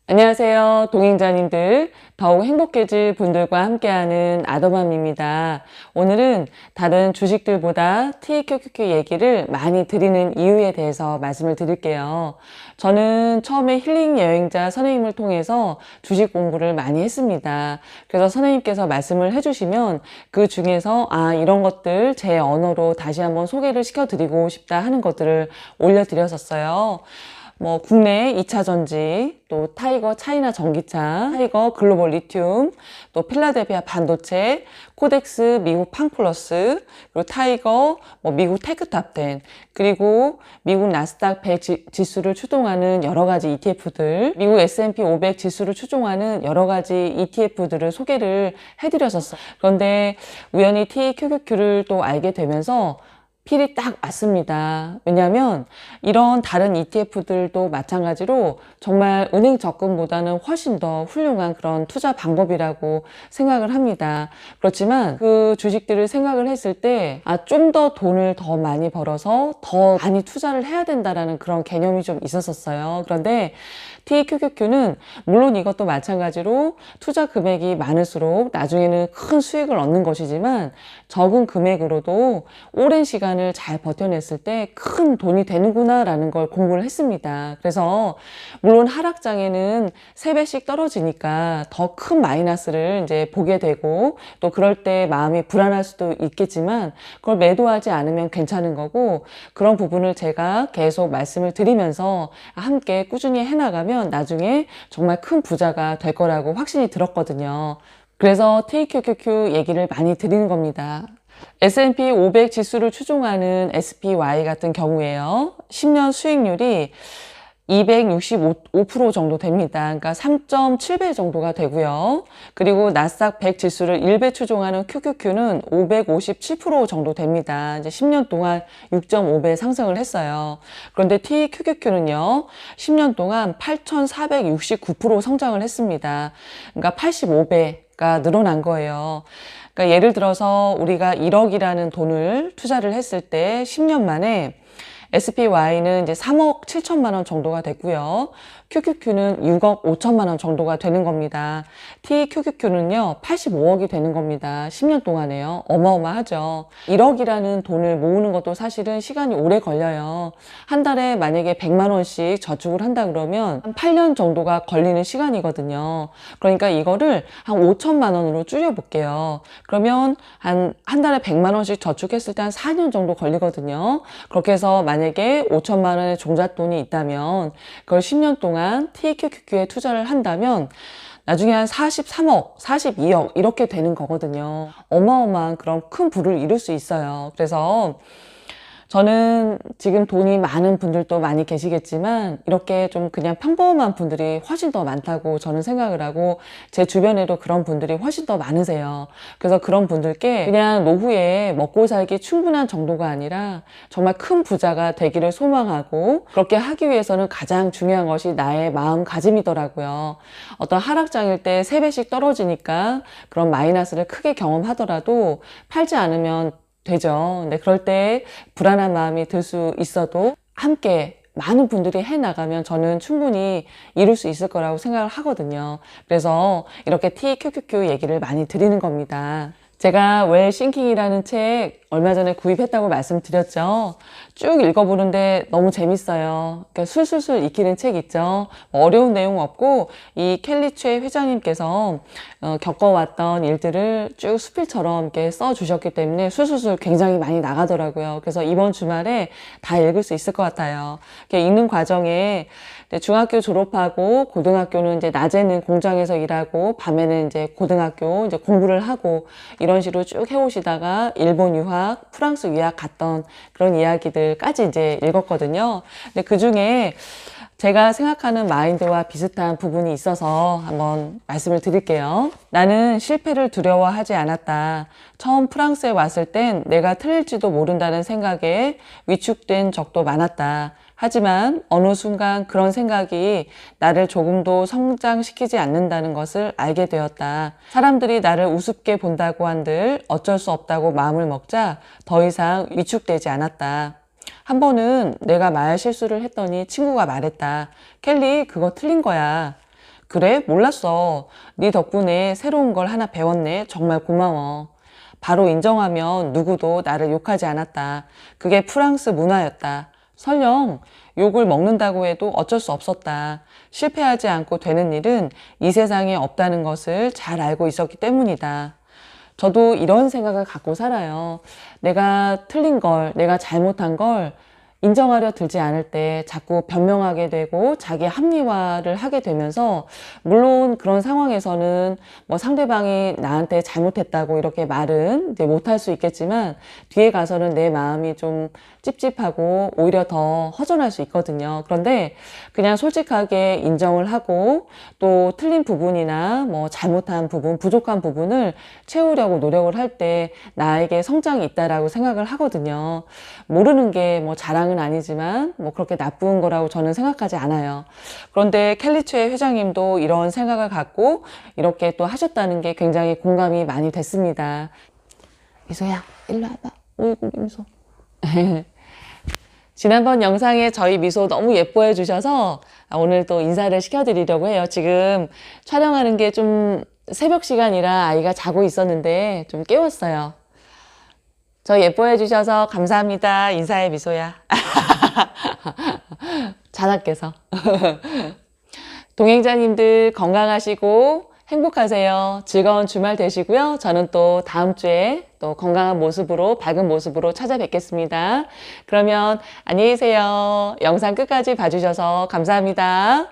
안녕하세요. 동행자님들, 더욱 행복해질 분들과 함께하는 아더맘입니다. 오늘은 다른 주식들보다 TQQQ 얘기를 많이 드리는 이유에 대해서 말씀을 드릴게요. 저는 처음에 힐링 여행자 선생님을 통해서 주식 공부를 많이 했습니다. 그래서 선생님께서 말씀을 해주시면 그 중에서 이런 것들 제 언어로 다시 한번 소개를 시켜드리고 싶다 하는 것들을 올려드렸었어요. 국내 2차 전지, 또 타이거 차이나 전기차, 타이거 글로벌 리튬, 또 필라델피아 반도체, 코덱스 미국 팡플러스, 그리고 타이거 미국 테크탑10, 그리고 미국 나스닥 100 지수를 추종하는 여러 가지 ETF들, 미국 S&P 500 지수를 추종하는 여러 가지 ETF들을 소개를 해드렸었어요. 그런데 우연히 TQQQ를 또 알게 되면서 필이 딱 왔습니다. 왜냐하면 이런 다른 ETF들도 마찬가지로 정말 은행 적금보다는 훨씬 더 훌륭한 그런 투자 방법이라고 생각을 합니다. 그렇지만 그 주식들을 생각을 했을 때 좀 더 돈을 더 많이 벌어서 더 많이 투자를 해야 된다라는 그런 개념이 좀 있었어요. 그런데 TQQQ는 물론 이것도 마찬가지로 투자 금액이 많을수록 나중에는 큰 수익을 얻는 것이지만 적은 금액으로도 오랜 시간을 잘 버텨냈을 때 큰 돈이 되는구나 라는 걸 공부를 했습니다. 그래서 물론 하락장에는 3배씩 떨어지니까 더 큰 마이너스를 이제 보게 되고 또 그럴 때 마음이 불안할 수도 있겠지만 그걸 매도하지 않으면 괜찮은 거고, 그런 부분을 제가 계속 말씀을 드리면서 함께 꾸준히 해나가면 나중에 정말 큰 부자가 될 거라고 확신이 들었거든요. 그래서 TQQQ 얘기를 많이 드리는 겁니다. S&P 500 지수를 추종하는 SPY 같은 경우에요. 10년 수익률이 265% 정도 됩니다. 그러니까 3.7배 정도가 되고요. 그리고 나스닥 100 지수를 1배 추종하는 QQQ는 557% 정도 됩니다. 이제 10년 동안 6.5배 상승을 했어요. 그런데 TQQQ는요, 10년 동안 8,469% 성장을 했습니다. 그러니까 85배가 늘어난 거예요. 그러니까 예를 들어서 우리가 1억이라는 돈을 투자를 했을 때 10년 만에 SPY는 이제 3억 7천만 원 정도가 됐고요. QQQ는 6억 5천만 원 정도가 되는 겁니다. TQQQ는요, 85억이 되는 겁니다. 10년 동안에요. 어마어마하죠. 1억이라는 돈을 모으는 것도 사실은 시간이 오래 걸려요. 한 달에 만약에 100만 원씩 저축을 한다 그러면 한 8년 정도가 걸리는 시간이거든요. 그러니까 이거를 한 5천만 원으로 줄여볼게요. 그러면 한 달에 100만 원씩 저축했을 때 한 4년 정도 걸리거든요. 그렇게 해서 만약에 5천만 원의 종잣돈이 있다면 그걸 10년 동안 TQQQ에 투자를 한다면 나중에 한 43억, 42억 이렇게 되는 거거든요. 어마어마한 그런 큰 부를 이룰 수 있어요. 그래서 저는 지금 돈이 많은 분들도 많이 계시겠지만 이렇게 좀 그냥 평범한 분들이 훨씬 더 많다고 저는 생각을 하고, 제 주변에도 그런 분들이 훨씬 더 많으세요. 그래서 그런 분들께 그냥 노후에 먹고 살기 충분한 정도가 아니라 정말 큰 부자가 되기를 소망하고, 그렇게 하기 위해서는 가장 중요한 것이 나의 마음가짐이더라고요. 어떤 하락장일 때 3배씩 떨어지니까 그런 마이너스를 크게 경험하더라도 팔지 않으면 되죠. 근데 그럴 때 불안한 마음이 들 수 있어도 함께 많은 분들이 해나가면 저는 충분히 이룰 수 있을 거라고 생각을 하거든요. 그래서 이렇게 TQQQ 얘기를 많이 드리는 겁니다. 제가 왜 싱킹이라는 책 얼마 전에 구입했다고 말씀드렸죠. 쭉 읽어보는데 너무 재밌어요. 그러니까 술술술 익히는 책 있죠. 어려운 내용 없고 이 켈리 최 회장님께서 겪어왔던 일들을 쭉 수필처럼 이렇게 써주셨기 때문에 술술술 굉장히 많이 나가더라고요. 그래서 이번 주말에 다 읽을 수 있을 것 같아요. 읽는 과정에 중학교 졸업하고 고등학교는 이제 낮에는 공장에서 일하고 밤에는 이제 고등학교 이제 공부를 하고 이런 식으로 쭉 해오시다가 일본 유학, 프랑스 유학 갔던 그런 이야기들까지 이제 읽었거든요. 근데 그 중에 제가 생각하는 마인드와 비슷한 부분이 있어서 한번 말씀을 드릴게요. 나는 실패를 두려워하지 않았다. 처음 프랑스에 왔을 땐 내가 틀릴지도 모른다는 생각에 위축된 적도 많았다. 하지만 어느 순간 그런 생각이 나를 조금도 성장시키지 않는다는 것을 알게 되었다. 사람들이 나를 우습게 본다고 한들 어쩔 수 없다고 마음을 먹자 더 이상 위축되지 않았다. 한 번은 내가 말 실수를 했더니 친구가 말했다. 켈리, 그거 틀린 거야. 그래? 몰랐어. 네 덕분에 새로운 걸 하나 배웠네. 정말 고마워. 바로 인정하면 누구도 나를 욕하지 않았다. 그게 프랑스 문화였다. 설령 욕을 먹는다고 해도 어쩔 수 없었다. 실패하지 않고 되는 일은 이 세상에 없다는 것을 잘 알고 있었기 때문이다. 저도 이런 생각을 갖고 살아요. 내가 틀린 걸, 내가 잘못한 걸 인정하려 들지 않을 때 자꾸 변명하게 되고 자기 합리화를 하게 되면서, 물론 그런 상황에서는 뭐 상대방이 나한테 잘못했다고 이렇게 말은 이제 못할 수 있겠지만 뒤에 가서는 내 마음이 좀 찝찝하고 오히려 더 허전할 수 있거든요. 그런데 그냥 솔직하게 인정을 하고 또 틀린 부분이나 뭐 잘못한 부분, 부족한 부분을 채우려고 노력을 할 때 나에게 성장이 있다라고 생각을 하거든요. 모르는 게 뭐 자랑은 아니지만 뭐 그렇게 나쁜 거라고 저는 생각하지 않아요. 그런데 켈리츠의 회장님도 이런 생각을 갖고 이렇게 또 하셨다는 게 굉장히 공감이 많이 됐습니다. 미소야, 일로 와봐. 어이구, 미소. 지난번 영상에 저희 미소 너무 예뻐해 주셔서 오늘 또 인사를 시켜드리려고 해요. 지금 촬영하는 게 좀 새벽 시간이라 아이가 자고 있었는데 좀 깨웠어요. 저 예뻐해 주셔서 감사합니다. 인사해, 미소야. 자나께서. 동행자님들 건강하시고 행복하세요. 즐거운 주말 되시고요. 저는 또 다음 주에 또 건강한 모습으로, 밝은 모습으로 찾아뵙겠습니다. 그러면 안녕히 계세요. 영상 끝까지 봐주셔서 감사합니다.